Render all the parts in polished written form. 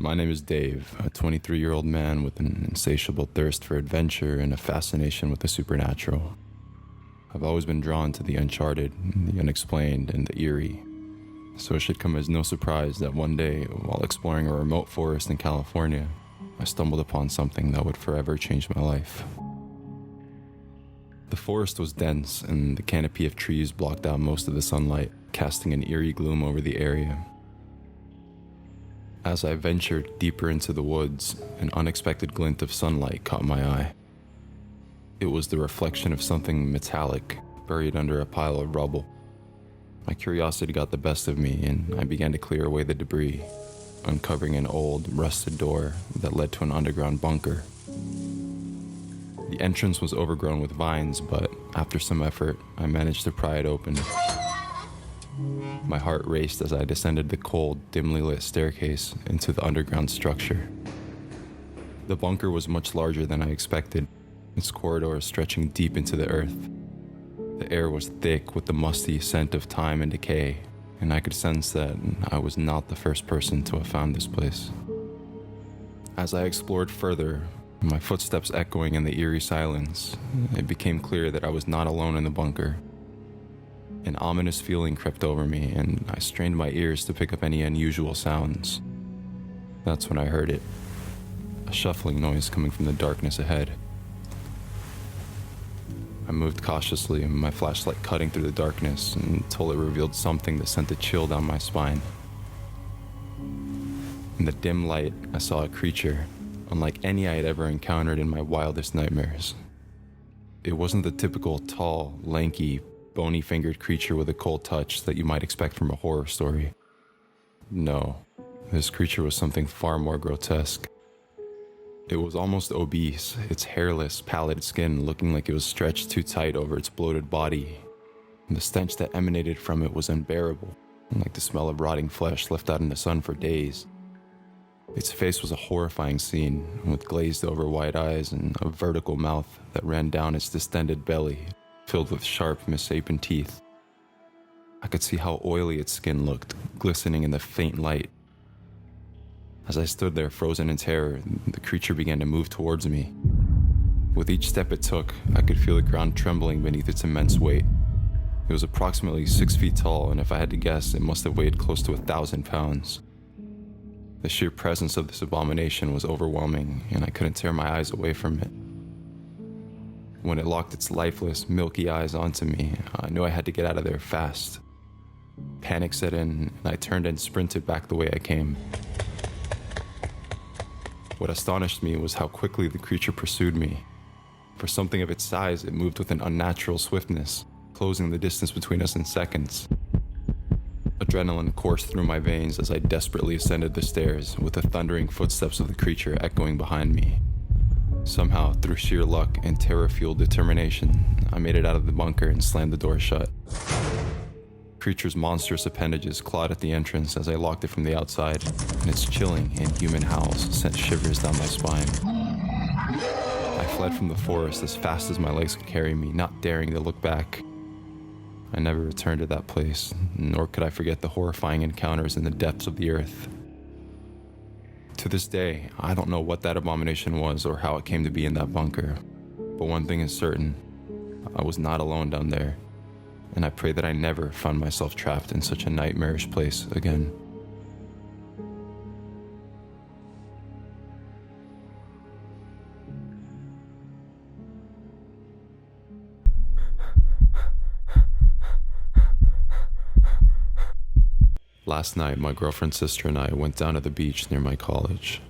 My name is Dave, a 23-year-old man with an insatiable thirst for adventure and a fascination with the supernatural. I've always been drawn to the uncharted, the unexplained, and the eerie. So it should come as no surprise that one day, while exploring a remote forest in California, I stumbled upon something that would forever change my life. The forest was dense, and the canopy of trees blocked out most of the sunlight, casting an eerie gloom over the area. As I ventured deeper into the woods, an unexpected glint of sunlight caught my eye. It was the reflection of something metallic, buried under a pile of rubble. My curiosity got the best of me, and I began to clear away the debris, uncovering an old, rusted door that led to an underground bunker. The entrance was overgrown with vines, but after some effort, I managed to pry it open. My heart raced as I descended the cold, dimly lit staircase into the underground structure. The bunker was much larger than I expected, its corridors stretching deep into the earth. The air was thick with the musty scent of time and decay, and I could sense that I was not the first person to have found this place. As I explored further, my footsteps echoing in the eerie silence, it became clear that I was not alone in the bunker. An ominous feeling crept over me, and I strained my ears to pick up any unusual sounds. That's when I heard it, a shuffling noise coming from the darkness ahead. I moved cautiously, my flashlight cutting through the darkness until it revealed something that sent a chill down my spine. In the dim light, I saw a creature, unlike any I had ever encountered in my wildest nightmares. It wasn't the typical tall, lanky, bony-fingered creature with a cold touch that you might expect from a horror story. No, this creature was something far more grotesque. It was almost obese, its hairless, pallid skin looking like it was stretched too tight over its bloated body. And the stench that emanated from it was unbearable, like the smell of rotting flesh left out in the sun for days. Its face was a horrifying scene, with glazed-over white eyes and a vertical mouth that ran down its distended belly, filled with sharp, misshapen teeth. I could see how oily its skin looked, glistening in the faint light. As I stood there frozen in terror, the creature began to move towards me. With each step it took, I could feel the ground trembling beneath its immense weight. It was approximately 6 feet tall, and if I had to guess, it must have weighed close to 1,000 pounds. The sheer presence of this abomination was overwhelming, and I couldn't tear my eyes away from it. When it locked its lifeless, milky eyes onto me, I knew I had to get out of there fast. Panic set in, and I turned and sprinted back the way I came. What astonished me was how quickly the creature pursued me. For something of its size, it moved with an unnatural swiftness, closing the distance between us in seconds. Adrenaline coursed through my veins as I desperately ascended the stairs, with the thundering footsteps of the creature echoing behind me. Somehow, through sheer luck and terror-fueled determination, I made it out of the bunker and slammed the door shut. The creature's monstrous appendages clawed at the entrance as I locked it from the outside, and its chilling, inhuman howls sent shivers down my spine. I fled from the forest as fast as my legs could carry me, not daring to look back. I never returned to that place, nor could I forget the horrifying encounters in the depths of the earth. To this day, I don't know what that abomination was or how it came to be in that bunker, but one thing is certain, I was not alone down there, and I pray that I never find myself trapped in such a nightmarish place again. Last night, my girlfriend's sister and I went down to the beach near my college.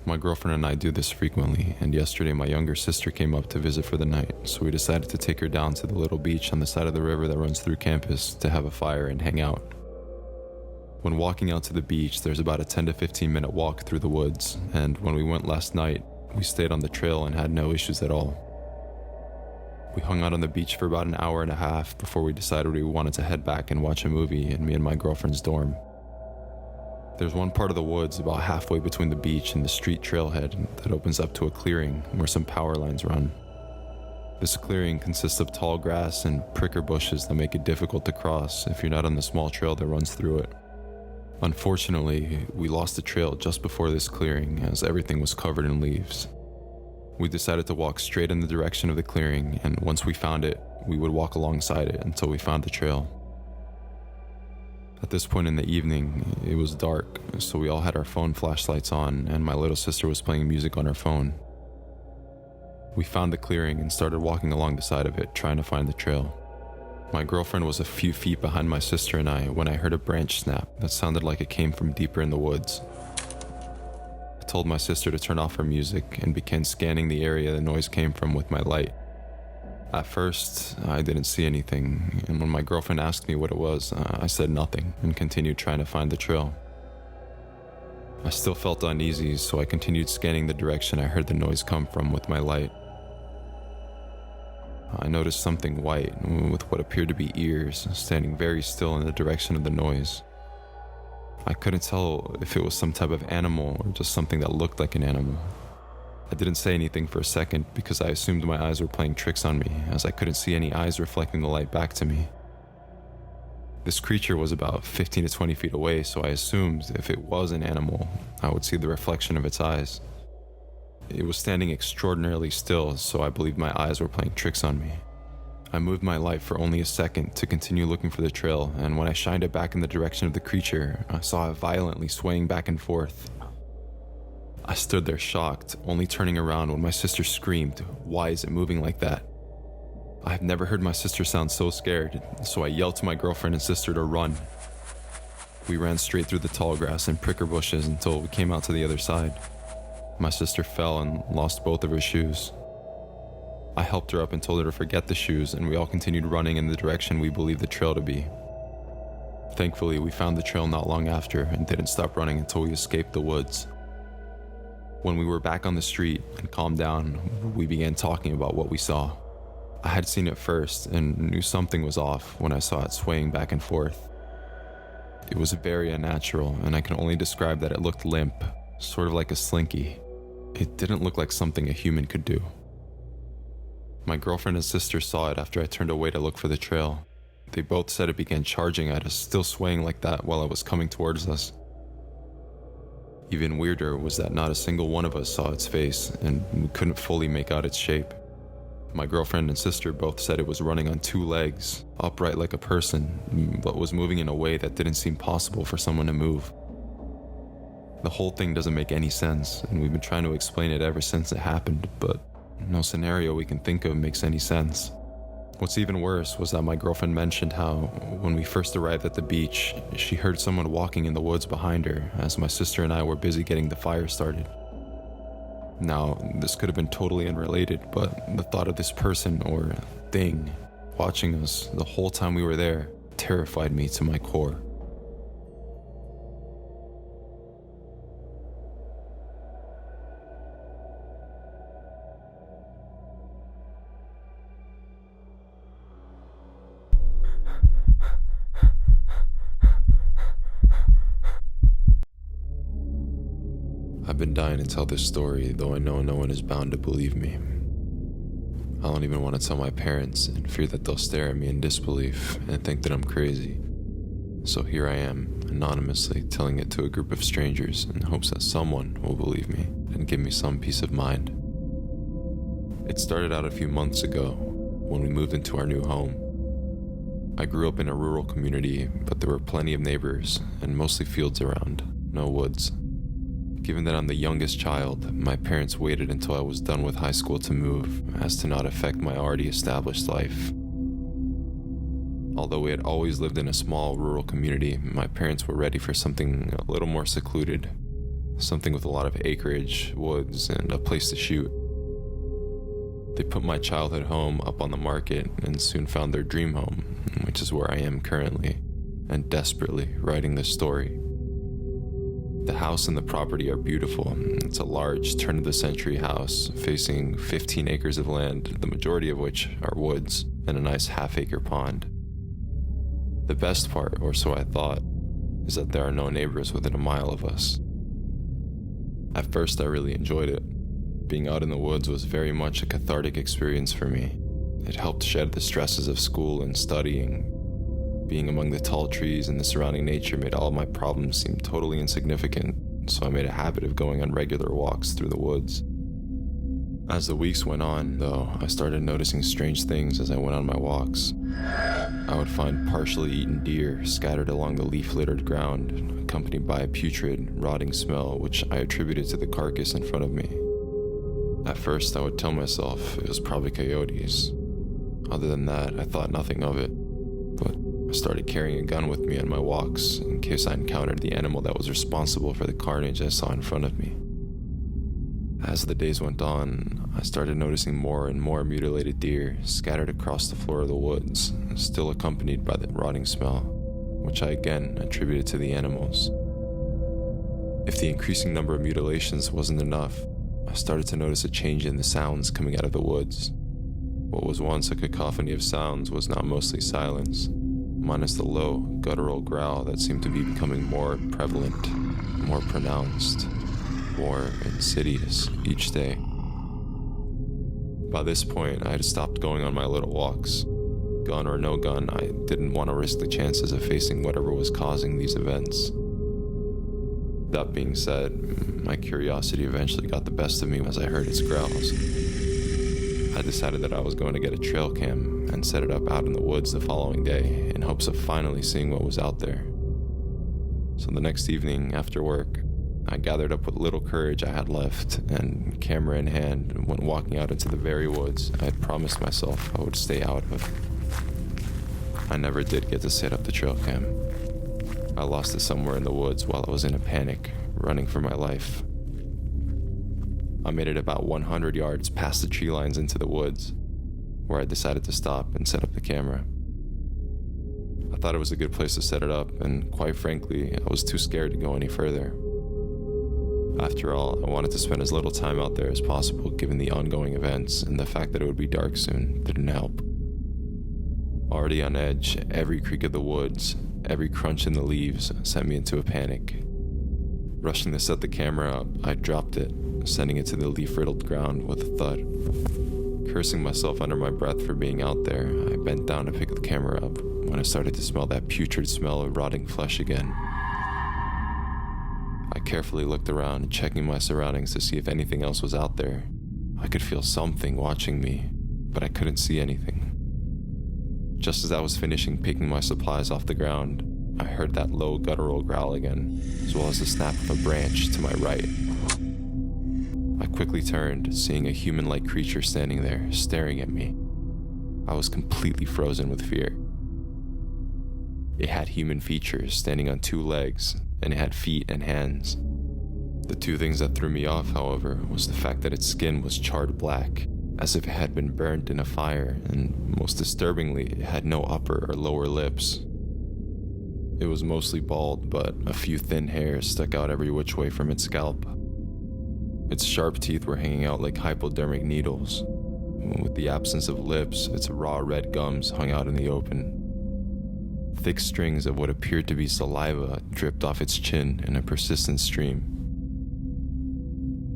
My girlfriend and I do this frequently, and yesterday my younger sister came up to visit for the night, so we decided to take her down to the little beach on the side of the river that runs through campus to have a fire and hang out. When walking out to the beach, there's about a 10 to 15 minute walk through the woods, and when we went last night, we stayed on the trail and had no issues at all. We hung out on the beach for about an hour and a half before we decided we wanted to head back and watch a movie in me and my girlfriend's dorm. There's one part of the woods about halfway between the beach and the street trailhead that opens up to a clearing where some power lines run. This clearing consists of tall grass and pricker bushes that make it difficult to cross if you're not on the small trail that runs through it. Unfortunately, we lost the trail just before this clearing as everything was covered in leaves. We decided to walk straight in the direction of the clearing, and once we found it, we would walk alongside it until we found the trail. At this point in the evening, it was dark, so we all had our phone flashlights on, and my little sister was playing music on her phone. We found the clearing and started walking along the side of it, trying to find the trail. My girlfriend was a few feet behind my sister and I when I heard a branch snap that sounded like it came from deeper in the woods. I told my sister to turn off her music and began scanning the area the noise came from with my light. At first, I didn't see anything, and when my girlfriend asked me what it was, I said nothing and continued trying to find the trail. I still felt uneasy, so I continued scanning the direction I heard the noise come from with my light. I noticed something white with what appeared to be ears standing very still in the direction of the noise. I couldn't tell if it was some type of animal or just something that looked like an animal. I didn't say anything for a second because I assumed my eyes were playing tricks on me, as I couldn't see any eyes reflecting the light back to me. This creature was about 15 to 20 feet away, so I assumed if it was an animal, I would see the reflection of its eyes. It was standing extraordinarily still, so I believed my eyes were playing tricks on me. I moved my light for only a second to continue looking for the trail, and when I shined it back in the direction of the creature, I saw it violently swaying back and forth. I stood there shocked, only turning around when my sister screamed, "Why is it moving like that?" I have never heard my sister sound so scared, so I yelled to my girlfriend and sister to run. We ran straight through the tall grass and pricker bushes until we came out to the other side. My sister fell and lost both of her shoes. I helped her up and told her to forget the shoes, and we all continued running in the direction we believed the trail to be. Thankfully, we found the trail not long after and didn't stop running until we escaped the woods. When we were back on the street and calmed down, we began talking about what we saw. I had seen it first and knew something was off when I saw it swaying back and forth. It was very unnatural, and I can only describe that it looked limp, sort of like a slinky. It didn't look like something a human could do. My girlfriend and sister saw it after I turned away to look for the trail. They both said it began charging at us, still swaying like that while it was coming towards us. Even weirder was that not a single one of us saw its face, and we couldn't fully make out its shape. My girlfriend and sister both said it was running on two legs, upright like a person, but was moving in a way that didn't seem possible for someone to move. The whole thing doesn't make any sense, and we've been trying to explain it ever since it happened, but no scenario we can think of makes any sense. What's even worse was that my girlfriend mentioned how, when we first arrived at the beach, she heard someone walking in the woods behind her as my sister and I were busy getting the fire started. Now, this could have been totally unrelated, but the thought of this person or thing watching us the whole time we were there terrified me to my core. I've been dying to tell this story, though I know no one is bound to believe me. I don't even want to tell my parents in fear that they'll stare at me in disbelief and think that I'm crazy. So here I am, anonymously telling it to a group of strangers in hopes that someone will believe me and give me some peace of mind. It started out a few months ago when we moved into our new home. I grew up in a rural community, but there were plenty of neighbors and mostly fields around, no woods. Given that I'm the youngest child, my parents waited until I was done with high school to move, as to not affect my already established life. Although we had always lived in a small rural community, my parents were ready for something a little more secluded, something with a lot of acreage, woods, and a place to shoot. They put my childhood home up on the market and soon found their dream home, which is where I am currently, and desperately writing this story. The house and the property are beautiful. It's a large turn-of-the-century house facing 15 acres of land, the majority of which are woods, and a nice half-acre pond. The best part, or so I thought, is that there are no neighbors within a mile of us. At first, I really enjoyed it. Being out in the woods was very much a cathartic experience for me. It helped shed the stresses of school and studying. Being among the tall trees and the surrounding nature made all of my problems seem totally insignificant, so I made a habit of going on regular walks through the woods. As the weeks went on, though, I started noticing strange things as I went on my walks. I would find partially eaten deer scattered along the leaf-littered ground, accompanied by a putrid, rotting smell which I attributed to the carcass in front of me. At first, I would tell myself it was probably coyotes. Other than that, I thought nothing of it, but I started carrying a gun with me on my walks in case I encountered the animal that was responsible for the carnage I saw in front of me. As the days went on, I started noticing more and more mutilated deer scattered across the floor of the woods, still accompanied by the rotting smell, which I again attributed to the animals. If the increasing number of mutilations wasn't enough, I started to notice a change in the sounds coming out of the woods. What was once a cacophony of sounds was now mostly silence, minus the low, guttural growl that seemed to be becoming more prevalent, more pronounced, more insidious each day. By this point, I had stopped going on my little walks. Gun or no gun, I didn't want to risk the chances of facing whatever was causing these events. That being said, my curiosity eventually got the best of me as I heard its growls. I decided that I was going to get a trail cam and set it up out in the woods the following day in hopes of finally seeing what was out there. So the next evening after work, I gathered up what little courage I had left and, camera in hand, went walking out into the very woods I had promised myself I would stay out of. I never did get to set up the trail cam. I lost it somewhere in the woods while I was in a panic, running for my life. I made it about 100 yards past the tree lines into the woods, where I decided to stop and set up the camera. I thought it was a good place to set it up, and quite frankly, I was too scared to go any further. After all, I wanted to spend as little time out there as possible given the ongoing events, and the fact that it would be dark soon didn't help. Already on edge, every creak of the woods, every crunch in the leaves sent me into a panic. Rushing to set the camera up, I dropped it, sending it to the leaf-riddled ground with a thud. Cursing myself under my breath for being out there, I bent down to pick the camera up when I started to smell that putrid smell of rotting flesh again. I carefully looked around, checking my surroundings to see if anything else was out there. I could feel something watching me, but I couldn't see anything. Just as I was finishing picking my supplies off the ground, I heard that low guttural growl again, as well as the snap of a branch to my right. I quickly turned, seeing a human-like creature standing there, staring at me. I was completely frozen with fear. It had human features, standing on two legs, and it had feet and hands. The two things that threw me off, however, was the fact that its skin was charred black, as if it had been burned in a fire, and most disturbingly, it had no upper or lower lips. It was mostly bald, but a few thin hairs stuck out every which way from its scalp. Its sharp teeth were hanging out like hypodermic needles. With the absence of lips, its raw red gums hung out in the open. Thick strings of what appeared to be saliva dripped off its chin in a persistent stream.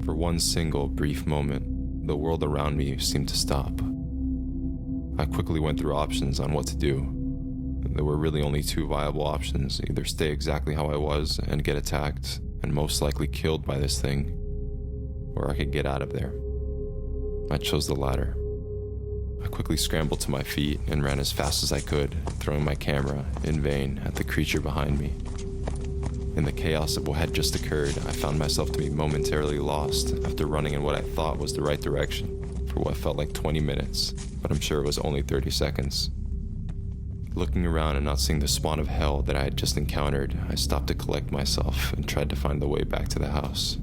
For one single brief moment, the world around me seemed to stop. I quickly went through options on what to do. There were really only two viable options: either stay exactly how I was and get attacked, and most likely killed by this thing, or I could get out of there. I chose the latter. I quickly scrambled to my feet and ran as fast as I could, throwing my camera, in vain, at the creature behind me. In the chaos of what had just occurred, I found myself to be momentarily lost after running in what I thought was the right direction for what felt like 20 minutes, but I'm sure it was only 30 seconds. Looking around and not seeing the spawn of hell that I had just encountered, I stopped to collect myself and tried to find the way back to the house.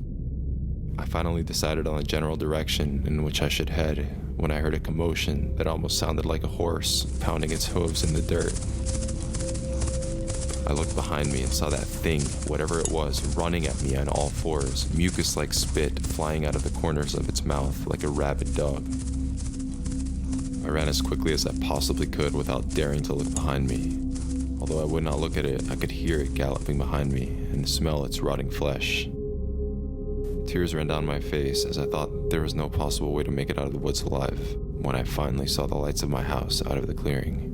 I finally decided on a general direction in which I should head when I heard a commotion that almost sounded like a horse pounding its hooves in the dirt. I looked behind me and saw that thing, whatever it was, running at me on all fours, mucus-like spit flying out of the corners of its mouth like a rabid dog. I ran as quickly as I possibly could without daring to look behind me. Although I would not look at it, I could hear it galloping behind me and smell its rotting flesh. Tears ran down my face as I thought there was no possible way to make it out of the woods alive when I finally saw the lights of my house out of the clearing.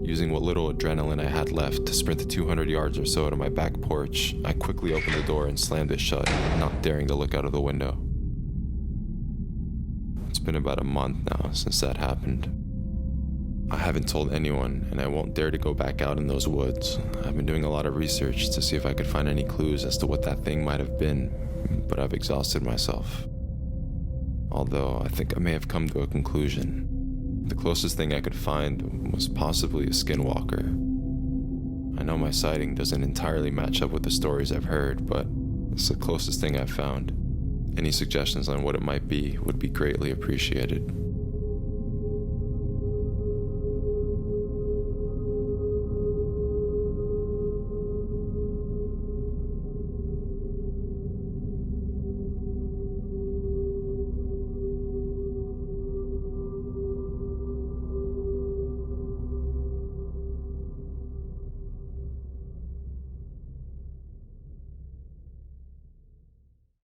Using what little adrenaline I had left to sprint the 200 yards or so to my back porch, I quickly opened the door and slammed it shut, not daring to look out of the window. It's been about a month now since that happened. I haven't told anyone, and I won't dare to go back out in those woods. I've been doing a lot of research to see if I could find any clues as to what that thing might have been, but I've exhausted myself. Although I think I may have come to a conclusion. The closest thing I could find was possibly a skinwalker. I know my sighting doesn't entirely match up with the stories I've heard, but it's the closest thing I've found. Any suggestions on what it might be would be greatly appreciated.